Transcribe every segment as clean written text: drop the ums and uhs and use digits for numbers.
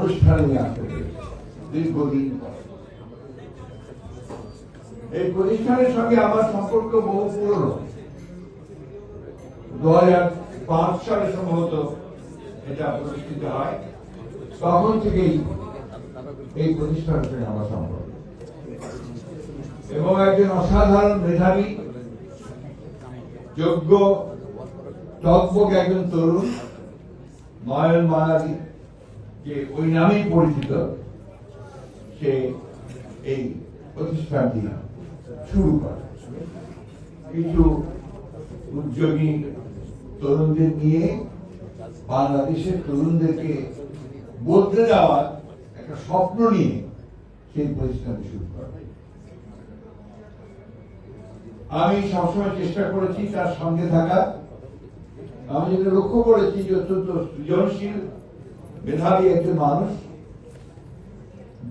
অনুষ্ঠানে নিয়ে আসতে পেরেছি দীর্ঘদিন পরে। এই প্রতিষ্ঠানের সঙ্গে আমার সম্পর্ক বহু পুরনো। 2005 সালে সম্ভবত এটা প্রতিষ্ঠিত হয়, তখন থেকেই এই প্রতিষ্ঠানের সঙ্গে আমার সম্পর্ক। এবং একজন অসাধারণ মেধাবী, যোগ্য, টকবক একজন তরুণ নয়ন বাঙালি, যে ওই নামেই পরিচিত, সে এই প্রতিষ্ঠানটি শুরু করে। কিছু উদ্যোগী তরুণদের নিয়ে বাংলাদেশের তরুণদেরকে বদলে দেওয়ার একটা স্বপ্ন নিয়ে সেই প্রতিষ্ঠানটি শুরু করে। আমি সবসময় চেষ্টা করেছি তার সঙ্গে থাকা। আমি যেটা লক্ষ্য করেছি যে অত্যন্ত সৃজনশীল, মেধাবী একজন মানুষ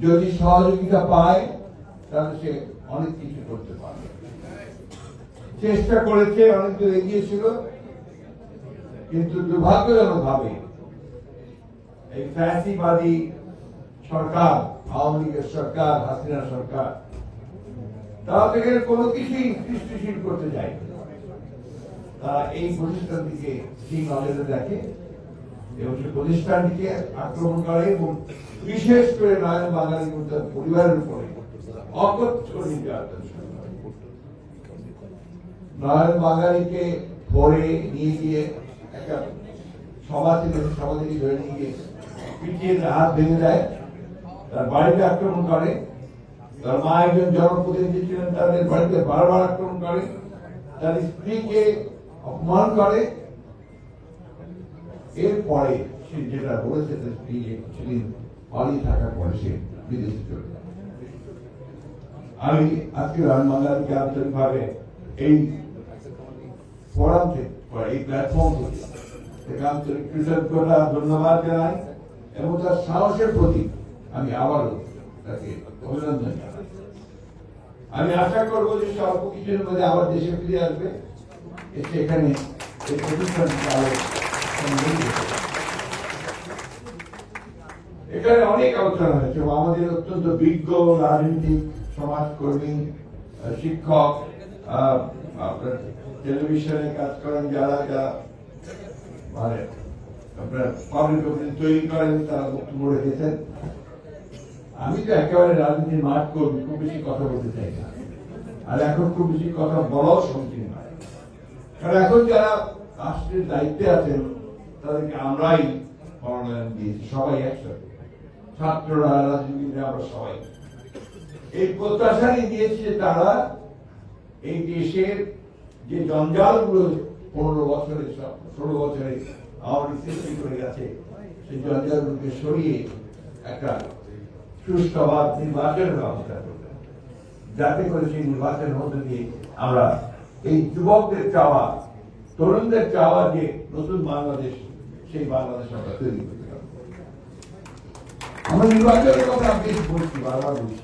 যদি সহযোগিতা পায় তাহলে সে অনেক কিছু করতে পারবে। চেষ্টা করেছে, অনেক দূর এগিয়েছিল, কিন্তু দুর্ভাগ্যজনক ভাবে এই ফ্যাসিবাদী সরকার, আওয়ামী লীগের সরকার, হাসিনা সরকার, তারা থেকে কোনো কিছুই সৃষ্টিশীল করতে যায়। তারা এই প্রতিষ্ঠানটিকে সেই নজরে দেখে এবং সেই প্রতিষ্ঠানটিকে আক্রমণ করে এবং বিশেষ করে নয়ন বাঙালি পরিবারের উপরে অকথ্য নির্যাতন। নয়ন বাঙালিকে ধরে নিয়ে গিয়ে একটা সভা থেকে ধরে নিয়ে গিয়ে পিটিয়ে হাত ভেঙে দেয়, তার বাড়িতে আক্রমণ করে, তার মা একজন জনপ্রতিনিধি ছিলেন, তাদের বাড়িতে বারবার আক্রমণ করে, তার স্ত্রীকে অপমান করে। এরপরে সে যেটা বলেছে, তার স্ত্রী কিছুদিন পালিয়ে থাকার পরে সে বিদেশে চলে যায়। আমি আজকে নয়ন বাঙালিকে আন্তরিকভাবে এই ফোরাম থেকে, এই প্ল্যাটফর্ম থেকে আন্তরিক কৃতজ্ঞতা, ধন্যবাদ জানাই এবং তার সাহসের প্রতি আমি আবারও তাকে অভিনন্দন জানাই। আমি আশা করবো যে সে অল্প কিছুর মধ্যে আবার দেশে ফিরে আসবে, এসে এখানে এই প্রতিষ্ঠানটি আরো এখানে অনেক আলোচনা হয়েছে। আমাদের অত্যন্ত বিজ্ঞ রাজনীতিক, সমাজকর্মী, শিক্ষক, আপনার টেলিভিশনে কাজ করেন যারা মানে আপনার পাবলিক অপিনিয়ন তৈরি করেন, তারা বক্তব্য রেখেছেন। আমি তো একেবারে রাজনীতির মাঠ কর্মী, খুব বেশি কথা বলতে চাই না, আর এখন খুব বেশি কথা বলাও সমীচীন নয়। কারণ এখন যারা রাষ্ট্রের দায়িত্বে আছেন তাদেরকে আমরাই মনোনয়ন দিয়েছি, সবাই একসাথে, ছাত্ররা, রাজনীতিবিদরা, আমরা সবাই এই প্রত্যাশা নিয়ে দিয়েছি যে তারা এই দেশের যে জঞ্জালগুলো 15 বছরে 16 বছরে আওয়ামী সৃষ্টি করে গেছে, সেই জঞ্জালগুলোকে সরিয়ে একটা সুষ্ঠু নির্বাচনের ব্যবস্থা করবে, যাতে করে সেই নির্বাচনের মধ্যে দিয়ে আমরা এই যুবকদের চাওয়া, তরুণদের চাওয়া যে নতুন বাংলাদেশ, সেই বাংলাদেশ আমরা তৈরি করতে পারবো। আমরা নির্বাচনের কথা বেশ বলছি, বারবার বলছি,